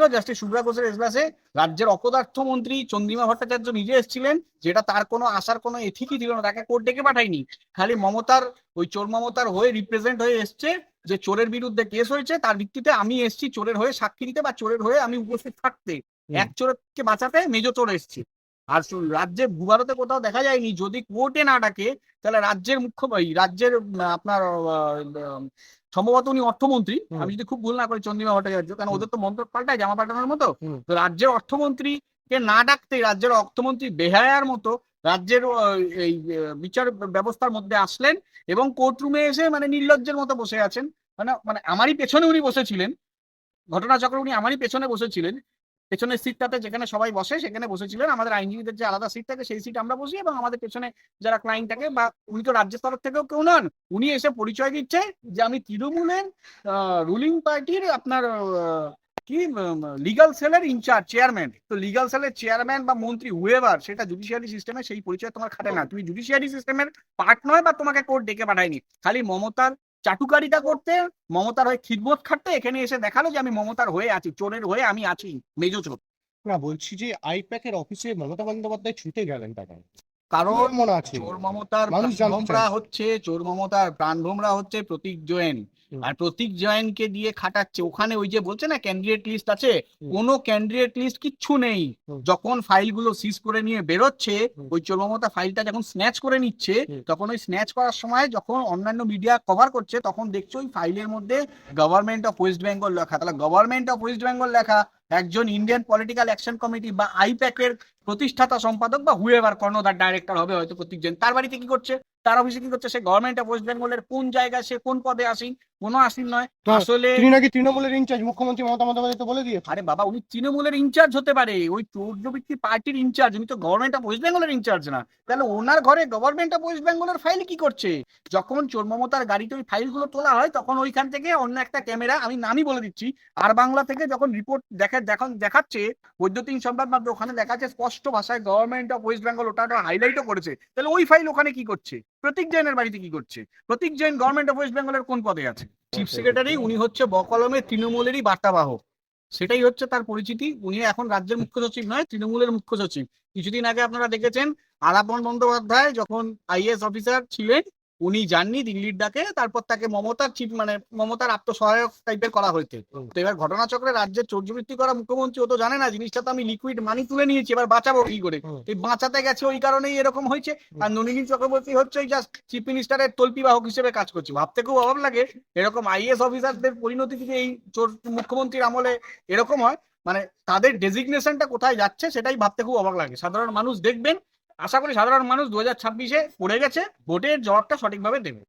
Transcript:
হয়েছিল জাস্টিস শুভ্রা ঘোষের এজলাসে, রাজ্যের অপদার্থ মন্ত্রী চন্দ্রিমা ভট্টাচার্য নিজে এসেছিলেন, যেটা তার কোনো আসার কোনো এথিকই ছিল না, তাকে কোর্ট ডেকে পাঠায়নি। খালি মমতার ওই চোর মমতার হয়ে রিপ্রেজেন্ট হয়ে এসছে, যে চোরের বিরুদ্ধে কেস হয়েছে তার ভিত্তিতে আমি এসছি চোরের হয়ে সাক্ষী দিতে বা চোরের হয়ে আমি উপস্থিত থাকতে, এক চোরকে বাঁচাতে মেজো চোর এসছি। আর রাজ্যের ভূভারতে কোথাও দেখা যায়নি, যদি কোর্টে না ডাকে তাহলে রাজ্যের রাজ্যের আপনার সম্ভবত উনি অর্থমন্ত্রী, আমি যদি খুব ভুল না করি চন্দ্রিমা ভট্টাচার্য, কারণ ওদের তো মন্ত্রক পাল্টায় জামা পাল্টানোর মতো। তো রাজ্যের অর্থমন্ত্রীকে না ডাকতে রাজ্যের অর্থমন্ত্রী বেহায়ার মতো রাজ্যের এই বিচার ব্যবস্থার মধ্যে আসলেন এবং কোর্টরুমে এসে মানে নির্লজ্জের মতো বসে আছেন। মানে মানে আমারই পেছনে উনি বসেছিলেন, ঘটনাচক্রে উনি আমারই পেছনে বসেছিলেন, পেছনের সিটটাতে যেখানে সবাই বসে সেখানে বসেছিলেন। আমাদের আইনজীবীদের যে আলাদা সিট থাকে সেই সিট আমরা বসি, এবং আমাদের পেছনে যারা ক্লায়েন্ট থাকে, বা উনি তো রাজ্যের তরফ থেকেও কেউ নন, উনি এসে পরিচয় দিচ্ছে যে আমি তৃণমূলের রুলিং পার্টির আপনার কি লিগাল সেলের ইনচার্জ চেয়ারম্যান। তো লিগাল সেলের চেয়ারম্যান বা মন্ত্রী হুয়েভার, সেটা জুডিশিয়ারি সিস্টেমে সেই পরিচয় তোমার খাটে না, তুমি জুডিশিয়ারি সিস্টেমের পার্ট নয়, বা তোমাকে কোর্ট ডেকে পাঠায়নি। খালি মমতার চাটুকারিতা করতে, মমতার হয়ে খিদমত খাটতে এখানে এসে দেখালো যে আমি মমতার হয়ে আছি, চোরের হয়ে আমি আছি, মেজো চোর। না, বলছি যে আইপ্যাকের অফিসে মমতা বন্দ্যোপাধ্যায় ছুটে গেলেন টাকা, কারণ মনে আছে চোর মমতার মানুষ জানতে প্রাণভোমরা চাইছে। হচ্ছে, চোর মমতার প্রাণভোমরা হচ্ছে প্রতীক জৈন। আর প্রতীক জৈনকে দিয়ে খাটাচ্ছে ওখানে। ওই যে বলছে না ক্যান্ডিডেট লিস্ট আছে, কোনো ক্যান্ডিডেট লিস্ট কিচ্ছু নেই। যখন ফাইলগুলো সিজ করে নিয়ে বেরোচ্ছে, ওই চোর মমতা ফাইলটা যখন স্ন্যাচ করে নিচ্ছে, তখন ওই স্ন্যাচ করার সময় যখন অন্যান্য মিডিয়া কভার করছে, তখন দেখছো ওই ফাইলের মধ্যে গভর্নমেন্ট অফ ওয়েস্ট বেঙ্গল লেখা। তাহলে গভর্নমেন্ট অফ ওয়েস্ট বেঙ্গল লেখা একজন ইন্ডিয়ান পলিটিক্যাল অ্যাকশন কমিটি বা আইপ্যাকের প্রতিষ্ঠাতা সম্পাদক বা হুয়েভার কর্ণধার ডাইরেক্টর হবে হয়তো প্রতীক জৈন, তার বাড়িতে কি করছে, তার অফিসে কি করছে, সে গভর্নমেন্ট অফ ওয়েস্ট বেঙ্গলের কোন জায়গায়, সে কোন পদে আসীন, কোনো আসীন নয় আসলে। তিনি নাকি তৃণমূলের ইনচার্জ, মুখ্যমন্ত্রী মমতা বন্দ্যোপাধ্যায় তো বলে দিয়েছে। আরে বাবা, উনি তৃণমূলের ইনচার্জ হতে পারে, ওই চৌর্যবৃত্তি পার্টির ইনচার্জ, উনি তো গভর্নমেন্ট অফ ওয়েস্ট বেঙ্গলের ইনচার্জ না। তাহলে ওনার ঘরে গভর্নমেন্ট অফ ওয়েস্ট বেঙ্গলের ফাইল কি করছে? যখন চোর মমতার গাড়িতে ওই ফাইলগুলো তোলা হয়, তখন ওইখান থেকে অন্য একটা ক্যামেরা, আমি নামই বলে দিচ্ছি, আর বাংলা থেকে যখন রিপোর্ট দেখাচ্ছে বৈদ্যুতিন সংবাদ মাধ্যম, ওখানে দেখাচ্ছে স্পষ্ট ভাষায় গভর্নমেন্ট অফ ওয়েস্ট বেঙ্গল, ওটা হাইলাইটও করেছে। তাহলে ওই ফাইল ওখানে কি করছে? প্রতীক জৈনের বাড়িতে কি করছে? প্রতীক জৈন গভর্নমেন্ট অফ ওয়েস্ট বেঙ্গলের কোন পদে আছে? চিফ সেক্রেটারি, উনি হচ্ছে বকলমে তৃণমূলেরই বার্তাবাহক, সেটাই হচ্ছে তার পরিচিতি। উনি এখন রাজ্যের মুখ্য সচিব নয়, তৃণমূলের মুখ্য সচিব। কিছুদিন আগে আপনারা দেখেছেন আলাপন বন্দ্যোপাধ্যায় যখন আইএস অফিসার ছিলেন, উনি যাননি দিল্লির ডাকে, তারপর তাকে মমতার চিফ মানে মমতার আত্মসহায়ক টাইপের করা হয়েছে। তো এবার ঘটনাচক্রে রাজ্যের চোরজবৃত্তি করা মুখ্যমন্ত্রী ও তো জানে না জিনিসটা তো আমি লিকুইড মানি তুলে নিয়েছি, এবার বাঁচাবো কি করে, এই বাঁচাতে গেছে, ওই কারণেই এরকম হয়েছে। আর নলিনী চক্রবর্তী হচ্ছে জাস্ট চিফ মিনিস্টারের তল্পি বাহক হিসেবে কাজ করছে। ভাবতে খুব অভাব লাগে, এরকম আইএস অফিসারদের পরিণতি যদি এই চোর মুখ্যমন্ত্রীর আমলে এরকম হয়, মানে তাদের ডেজিগনেশনটা কোথায় যাচ্ছে সেটাই ভাবতে খুব অবাক লাগে। সাধারণ মানুষ দেখবেন, আশা করি সাধারণ মানুষ 2026-এ পড়ে গেছে, ভোটের জবাবটা সঠিকভাবে দেবে।